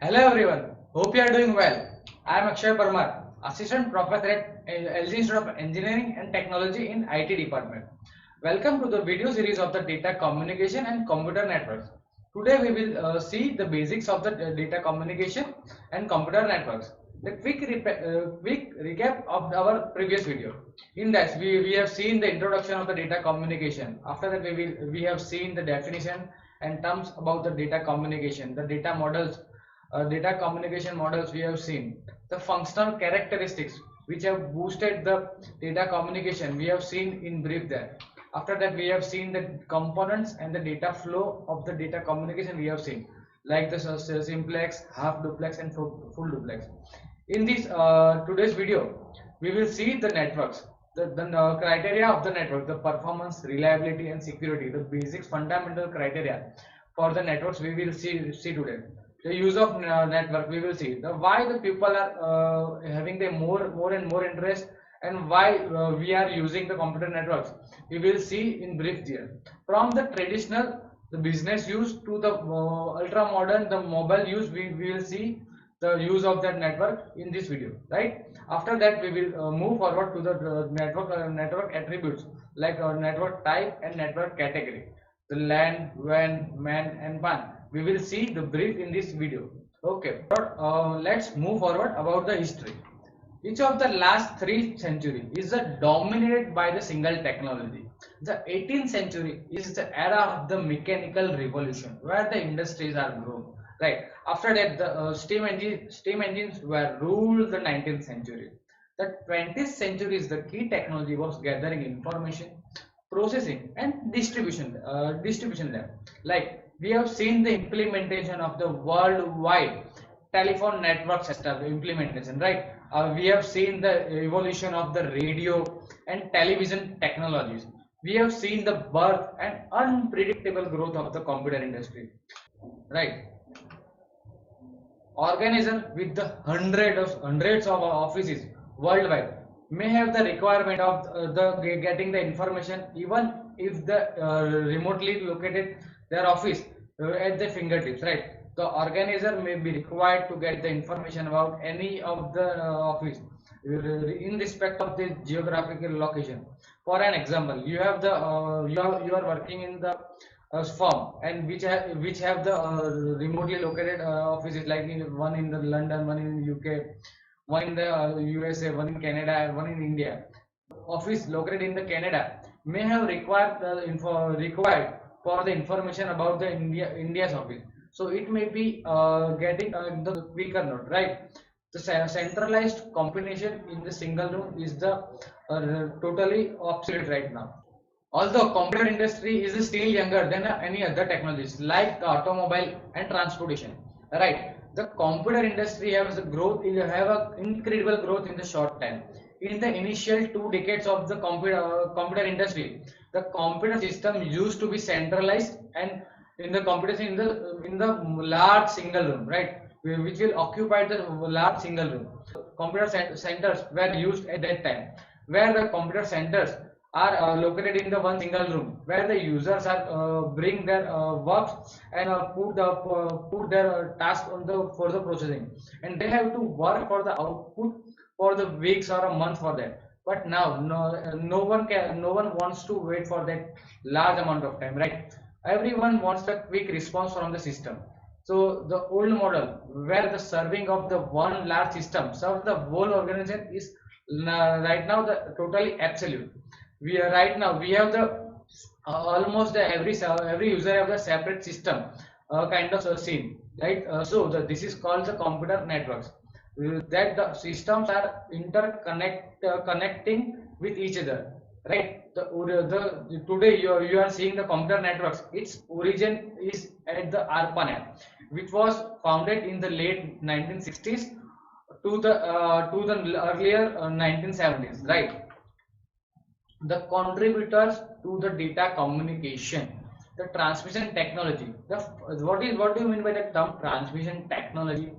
Hello everyone, hope you are doing well. I am Akshay Parmar, Assistant Professor at LG Institute of Engineering and Technology in IT department. Welcome to the video series of the data communication and computer networks. Today we will see the basics of the data communication and computer networks. The quick recap of our previous video. In that we have seen the introduction of the data communication. After that we have seen the definition and terms about the data communication, the data models, data communication models we have seen, the functional characteristics which have boosted the data communication we have seen in brief there. After that we have seen the components and the data flow of the data communication we have seen, like the simplex, half duplex and full duplex. In this today's video we will see the networks, the criteria of the network, the performance, reliability and security, the basic fundamental criteria for the networks we will see today. The use of network we will see, the why the people are having the more and more interest, and why we are using the computer networks we will see in brief here. From the traditional, the business use, to the ultra modern, the mobile use, we will see the use of that network in this video, right? After that we will move forward to the network attributes, like network type and network category, the LAN, WAN, MAN and PAN. We will see the brief in this video. Okay, let's move forward about the history. Each of the last 3 centuries is dominated by the single technology. The 18th century is the era of the mechanical revolution, where the industries are grown. Right. After that, the steam engines were ruled the 19th century. The 20th century is the key technology was gathering information, processing and distribution there. Like we have seen the implementation of the worldwide telephone network system implementation, right? We have seen the evolution of the radio and television technologies. We have seen the birth and unpredictable growth of the computer industry, right? Organism with the hundreds of offices worldwide may have the requirement of the getting the information, even if the remotely located their office at the fingertips, right? The organizer may be required to get the information about any of the office in respect of the geographical location. For an example, you have the you are working in the firm, and which have the remotely located offices, like one in the London, one in UK, one in the USA, one in Canada and one in India. Office located in the Canada may have required for the information about the India's office, so it may be getting the quicker note, right? The centralized combination in the single room is the totally obsolete right now. Although computer industry is still younger than any other technologies like the automobile and transportation, right? The computer industry has a growth, have a incredible growth in the short time. In the initial 2 decades of the computer industry, the computer system used to be centralized, and in the computation in the large single room, right? Which will occupy the large single room. Computer centers were used at that time, where the computer centers are located in the one single room, where the users are bring their works and put their task on the for the processing, and they have to work for the output for the weeks or a month for that. But now no one wants to wait for that large amount of time, right? Everyone wants a quick response from the system. So the old model, where the serving of the one large system serves the whole organization, is right now the totally absolute. We are right now we have the almost every user have the separate system kind of scene, right? This is called the computer networks, that the systems are connecting with each other, right? The today you are seeing the computer networks. Its origin is at the ARPANET, which was founded in the late 1960s to the earlier 1970s, right? The contributors to the data communication, the transmission technology. What do you mean by the term transmission technology?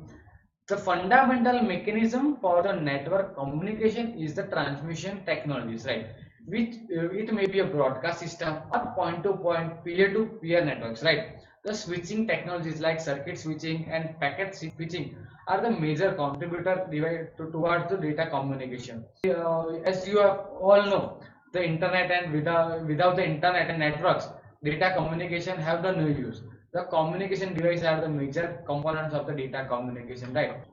The fundamental mechanism for the network communication is the transmission technologies, right? Which it may be a broadcast system or point to point, peer to peer networks, right? The switching technologies like circuit switching and packet switching are the major contributor towards the data communication. As you have all know, the internet and without the internet and networks, data communication have the no use. The communication device are the major components of the data communication, right?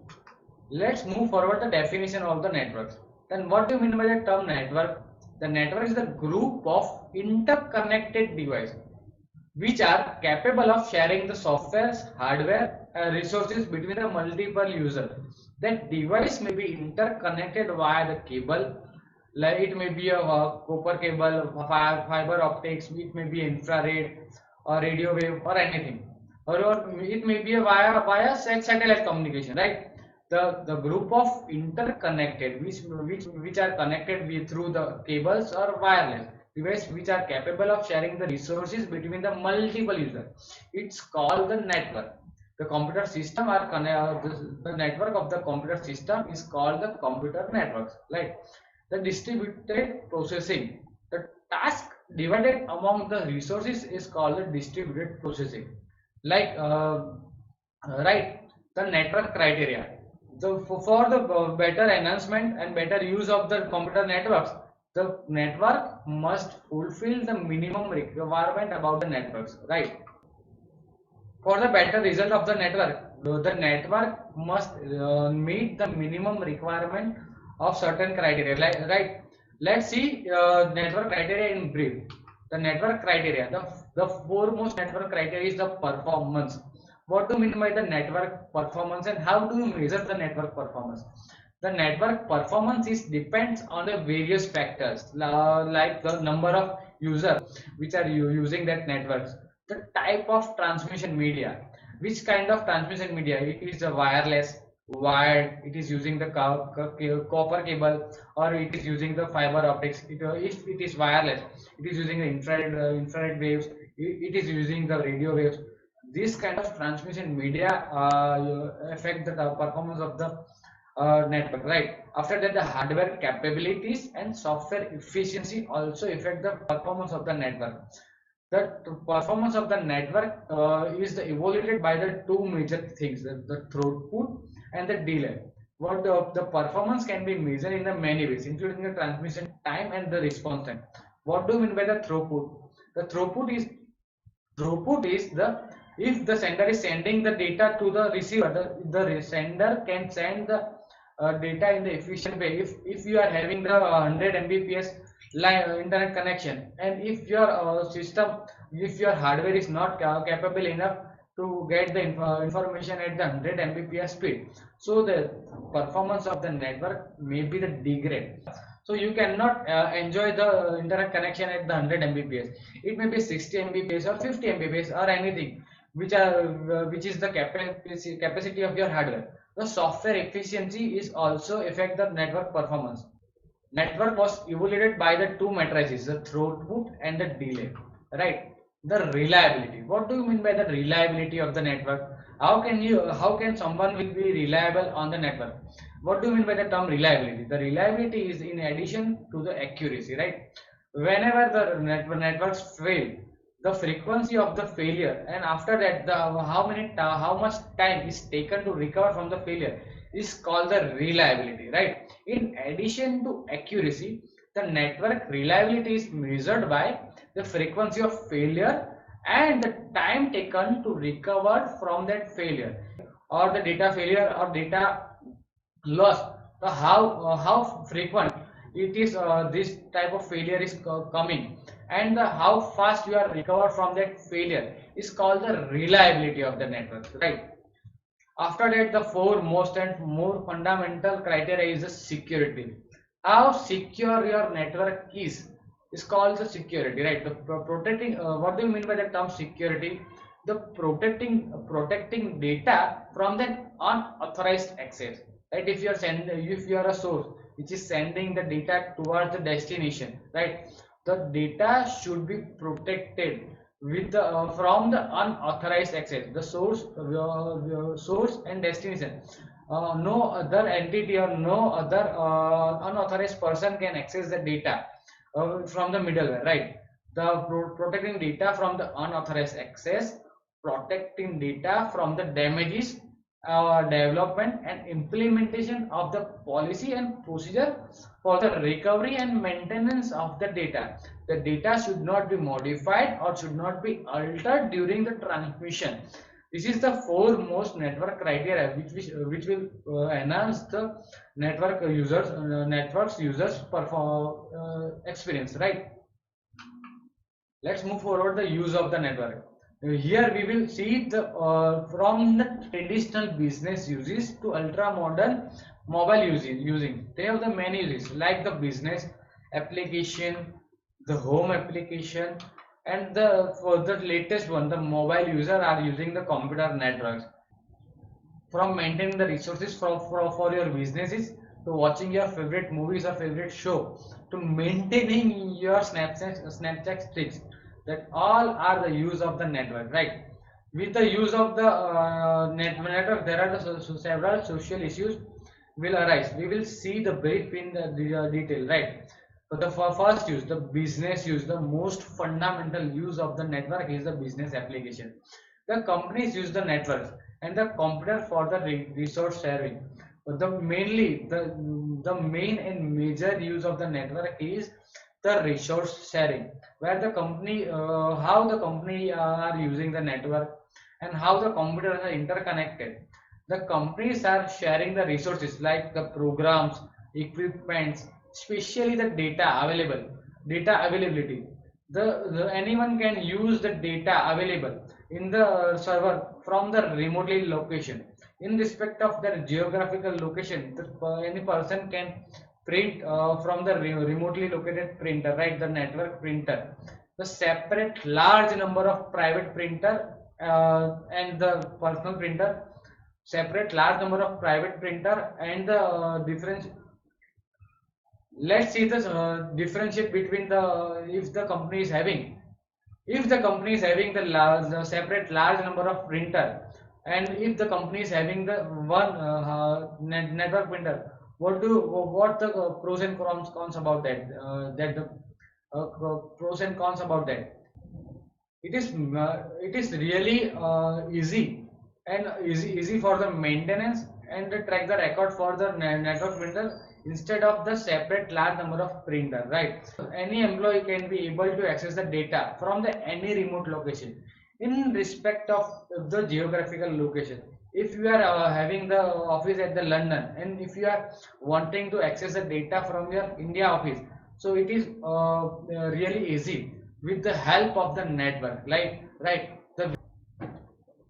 Let's move forward the definition of the networks. Then what do you mean by the term network? The network is the group of interconnected devices which are capable of sharing the softwares, hardware, resources between the multiple users. That device may be interconnected via the cable, like it may be a copper cable, fiber optics, it may be infrared or radio wave or anything, or it may be a via satellite communication, right? The group of interconnected which are connected with through the cables or wireless device which are capable of sharing the resources between the multiple users. It's called the network. The computer system are the network of the computer system is called the computer networks. Right? The distributed processing. The task divided among the resources is called the distributed processing. Like right, the network criteria. So for the better enhancement and better use of the computer networks, the network must fulfill the minimum requirement about the networks, right? For the better result of the network must meet the minimum requirement of certain criteria, like, right? Let's see network criteria in brief. The network criteria, the foremost network criteria is the performance. What do you mean by the network performance and how do you measure the network performance? The network performance is depends on the various factors like the number of users which are using that networks, the type of transmission media, which kind of transmission media, it is a wireless, wired, it is using the copper cable, or it is using the fiber optics. If it is wireless, it is using the infrared waves, it is using the radio waves. This kind of transmission media affect the performance of the network, right? After that, the hardware capabilities and software efficiency also affect the performance of the network. The performance of the network is evaluated by the two major things, the throughput and the delay. What the performance can be measured in the many ways, including the transmission time and the response time. What do you mean by the throughput? The throughput is the if the sender is sending the data to the receiver, the sender can send the data in the efficient way. If you are having the 100 Mbps internet connection, and if your system, if your hardware is not capable enough to get the information at the 100 Mbps speed, so the performance of the network may be the degrade. So you cannot enjoy the internet connection at the 100 Mbps. It may be 60 Mbps or 50 Mbps or anything which is the capacity of your hardware. The software efficiency is also affect the network performance. Network was evaluated by the two matrices, the throughput and the delay, right? The reliability. What do you mean by the reliability of the network? How can someone will be reliable on the network? What do you mean by the term reliability? The reliability is in addition to the accuracy, right? Whenever the networks fail, the frequency of the failure, and after that the how much time is taken to recover from the failure is called the reliability, right? In addition to accuracy, the network reliability is measured by the frequency of failure and the time taken to recover from that failure, or the data failure or data loss. The how frequent it is this type of failure is coming, and the how fast you are recovered from that failure is called the reliability of the network, right? After that, the four most and more fundamental criteria is the security. How secure your network is called the security, right? The protecting. What do you mean by the term security? The protecting data from the unauthorized access, right? If you are a source which is sending the data towards the destination, right? The data should be protected with the from the unauthorized access, the source and destination. No other entity or no other unauthorized person can access the data from the middleware, right? The protecting data from the unauthorized access, protecting data from the damages, development and implementation of the policy and procedure for the recovery and maintenance of the data. The data should not be modified or should not be altered during the transmission. This is the foremost network criteria which will enhance the networks users perform experience, right? Let's move forward the use of the network. Here we will see the from the traditional business uses to ultra modern mobile using. They have the many uses like the business application, the home application, and the for the latest one, the mobile user are using the computer networks. From maintaining the resources for your businesses to watching your favorite movies or favorite show to maintaining your Snapchat streaks, that all are the use of the network, right? With the use of the network, there are several social issues will arise. We will see the brief in the detail, right? So the first use, the business use, the most fundamental use of the network is the business application. The companies use the networks and the computer for the resource sharing. But the main and major use of the network is the resource sharing, where the company how the company are using the network and how the computers are interconnected. The companies are sharing the resources like the programs, equipments, especially the data availability. The anyone can use the data available in the server from the remotely location. In respect of their geographical location, any person can print from the remotely located printer, right? The network printer. The separate large number of private printer and the personal printer, separate large number of private printer and the difference. Let's see the differentiate between the if the company is having the separate large number of printer, and if the company is having the one network printer, what the pros and cons about that, pros and cons about that. It is really easy for the maintenance and track the record for the network printer instead of the separate large number of printer, right? Any employee can be able to access the data from the any remote location in respect of the geographical location. If you are having the office at the London, and if you are wanting to access the data from your India office, so it is really easy with the help of the network, right?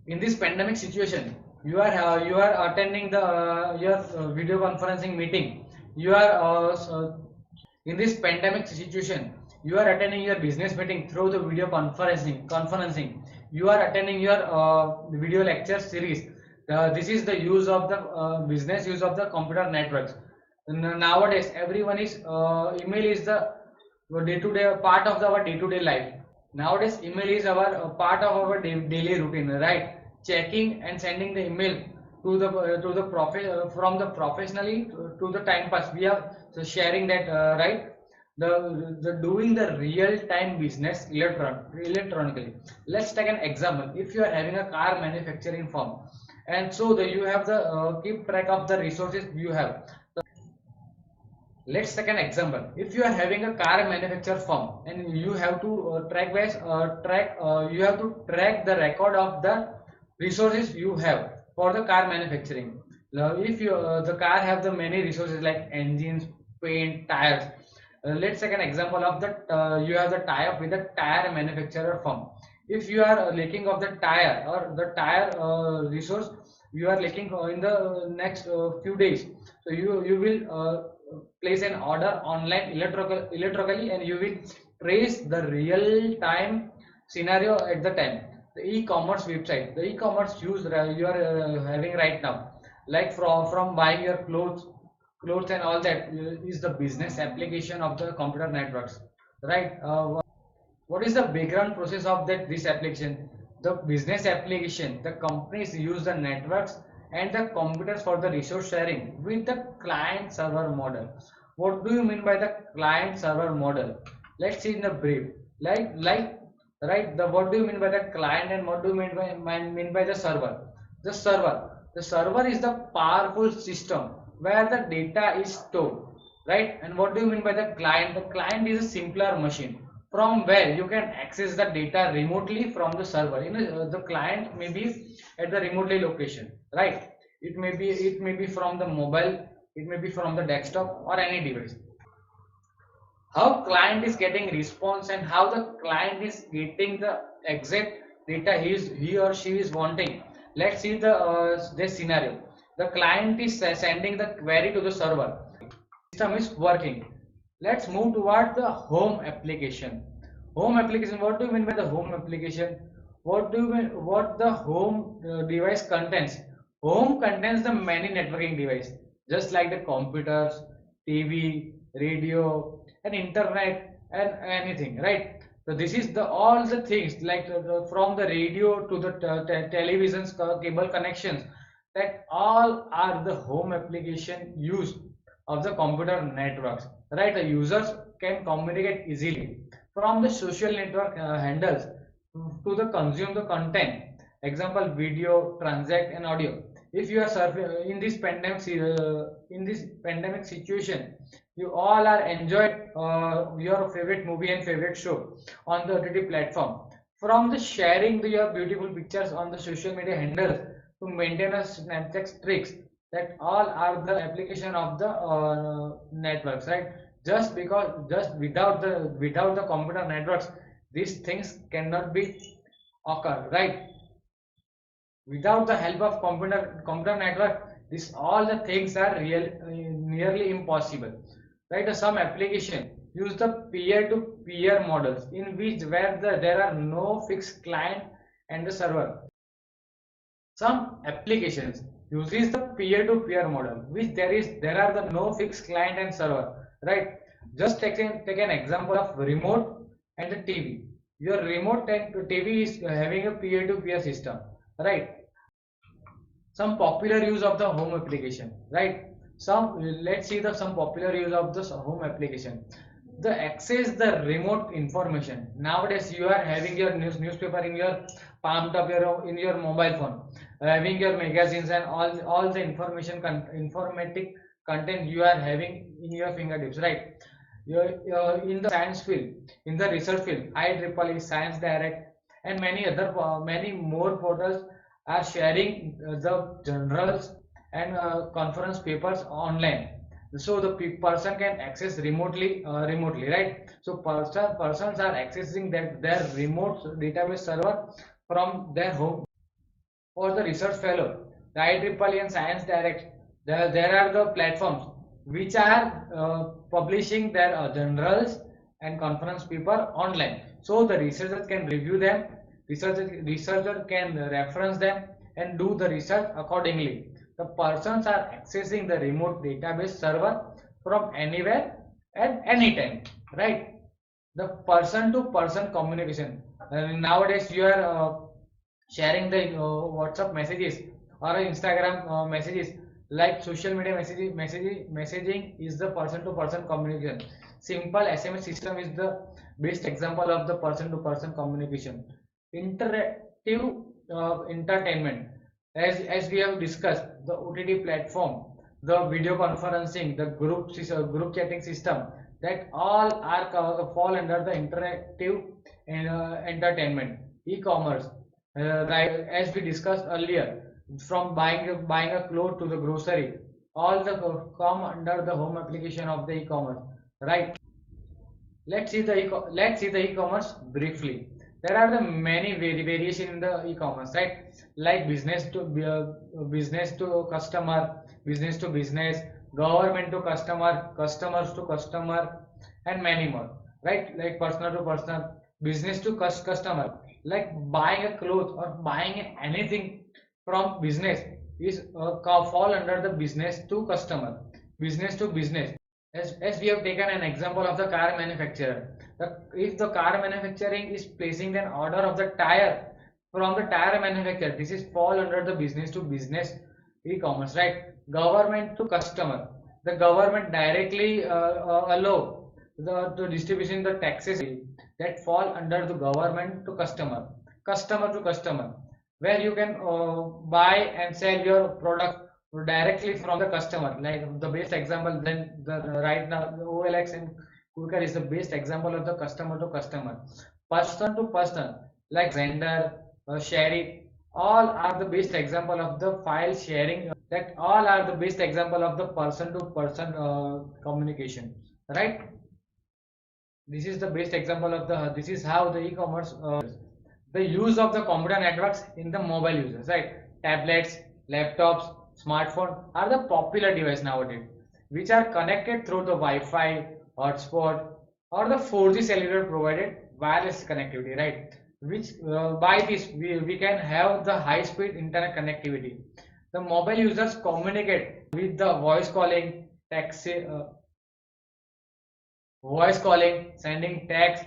In this pandemic situation, you are attending the your video conferencing meeting. You are in this pandemic situation, you are attending your business meeting through the video conferencing. You are attending your video lecture series. This is the use of the business use of the computer networks. Nowadays everyone is email is the day-to-day part of our day-to-day life. Nowadays email is our part of our daily routine, right? Checking and sending the email to the from the professionally to the time pass, we are so sharing that, right? The doing the real time business electronically. Let's take an example. If you are having a car manufacturing firm, and so you have the keep track of the resources you have. Let's take an example. If you are having a car manufacturer firm and you have to you have to track the record of the resources you have for the car manufacturing. Now, if you the car have the many resources like engines, paint, tires. Let's take an example of the you have the tie-up with the tire manufacturer firm. If you are lacking of the tire or the tire resource, you are lacking in the next few days, so you will place an order online electrically, and you will trace the real time scenario at the time. The e-commerce website, the e-commerce use you are having right now, like from buying your clothes and all that, is the business application of the computer networks, right? What is the background process of that this application? The business application, the companies use the networks and the computers for the resource sharing with the client server model. What do you mean by the client server model? Let's see in the brief. Like right? The what do you mean by the client and what do you mean by the server? The server is the powerful system where the data is stored, right? And what do you mean by the client? The client is a simpler machine from where you can access the data remotely from the server. The client may be at the remotely location, right? It may be from the mobile, it may be from the desktop or any device. How client is getting response and how the client is getting the exact data he or she is wanting. Let's see this scenario. The client is sending the query to the server. System is working. Let's move toward the home application. Home application, what do you mean by the home application? What do you mean what the home device contains? Home contains the many networking device, just like the computers, TV, radio, and internet and anything, right? So this is the all the things like from the radio to the televisions, cable connections, that all are the home application used of the computer networks, right? The users can communicate easily from the social network handles to the consume the content, example video, transact and audio. If you are surfing in this pandemic situation, you all are enjoyed your favorite movie and favorite show on the OTT platform. From the sharing your beautiful pictures on the social media handles to maintain a Snapchat tricks, that all are the application of the networks, right? Just without the computer networks, these things cannot be occur, right? Without the help of computer network, this all the things are nearly impossible, right? Some application use the peer to peer models in which where there are no fixed client and the server. Some applications uses the peer-to-peer model, which there are the no fixed client and server, right? Just take an example of remote and the TV. Your remote and TV is having a peer-to-peer system, right? Some popular use of the home application, right? Let's see the some popular use of this home application. The access the remote information. Nowadays you are having your newspaper in your palm top, your in your mobile phone, having your magazines and all the informatic content you are having in your fingertips, right? You're in the science field, in the research field, IEEE, Science Direct, and many more portals are sharing the journals and conference papers online, so the person can access remotely, right? So persons are accessing their remote database server from their home. For the research fellow, the IEEE and Science Direct, there are the platforms which are publishing their journals and conference paper online. So the researchers can review them, researcher can reference them and do the research accordingly. The persons are accessing the remote database server from anywhere at any time, right? The person to person communication. Nowadays you are sharing the WhatsApp messages or Instagram messages, like social media messaging is the person to person communication. Simple SMS system is the best example of the person to person communication. Interactive entertainment, as we have discussed, the OTT platform, the video conferencing, the group chatting system, that all are fall under the interactive entertainment. E-commerce, right, as we discussed earlier, from buying a cloth to the grocery, all the come under the home application of the e-commerce, right? Let's see the e-commerce briefly. There are the many variation in the e-commerce, right? Like business to customer, business to business, government to customer, customers to customer, and many more, right? Like personal to personal, business to customer, like buying a cloth or buying anything from business is fall under the business to customer, business to business. As we have taken an example of the car manufacturer, if the car manufacturing is placing an order of the tire from the tire manufacturer, this is fall under the business to business e-commerce, right? Government to customer, the government directly allow the distribution the taxes that fall under the government to customer, customer to customer, where you can buy and sell your product directly from the customer. Like the best example, then the right now the OLX and Quicker is the best example of the customer to customer, person to person, like Xender, Share, all are the best example of the file sharing. That all are the best example of the person to person communication, right? This is the best example of the, this is how the e-commerce the use of the computer networks in the mobile users, right? Tablets, laptops, smartphone are the popular device nowadays, which are connected through the Wi-Fi, hotspot, or the 4G cellular provided wireless connectivity, right? Which by this we can have the high speed internet connectivity. The mobile users communicate with the voice calling, sending text,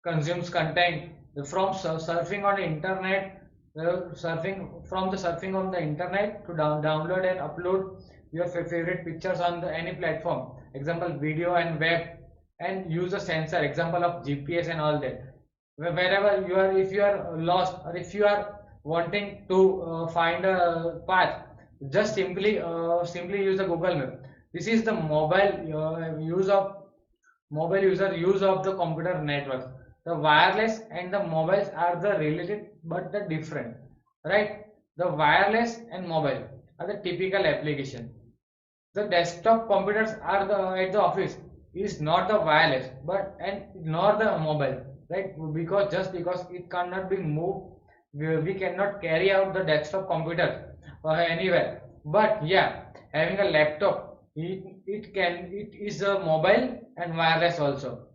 consumes content from surfing on the internet, surfing on the internet to download and upload your favorite pictures on the any platform. Example, video and web, and use a sensor. Example of GPS and all that. Wherever you are, if you are lost or if you are wanting to find a path, just simply use the Google Map. This is the mobile user use of the computer network. The wireless and the mobiles are the related but the different, right? The wireless and mobile are the typical application. The desktop computers are the at the office is not the wireless but and nor the mobile, right? Because it cannot be moved, we cannot carry out the desktop computer anywhere. But yeah, having a laptop, it is a mobile and wireless also.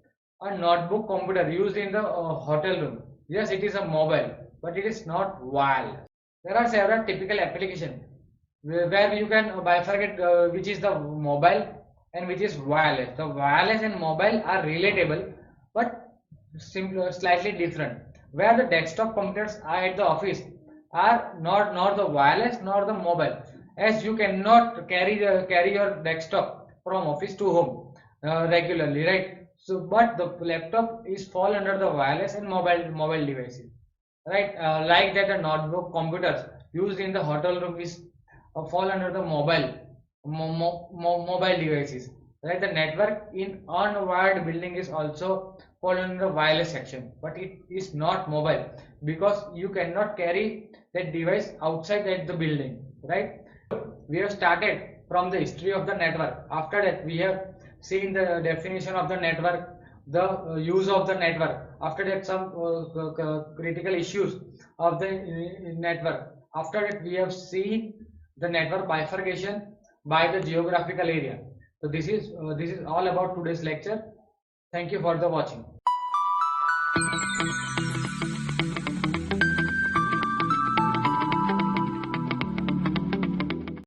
A notebook computer used in the hotel room, yes, it is a mobile but it is not wireless. There are several typical applications where you can bifurcate which is the mobile and which is wireless. The wireless and mobile are relatable but slightly different. Where the desktop computers are at the office are not nor the wireless nor the mobile, as you cannot carry your desktop from office to home regularly, right? So, but the laptop is fall under the wireless and mobile devices, right? Like that, the notebook computers used in the hotel room is fall under the mobile devices, right? The network in on-wired building is also fall under the wireless section, but it is not mobile because you cannot carry that device outside at the building, right? We have started from the history of the network. After that, we have seen the definition of the network, the use of the network. After that, some critical issues of the network. After that, we have seen the network bifurcation by the geographical area. So this is all about today's lecture. Thank you for the watching.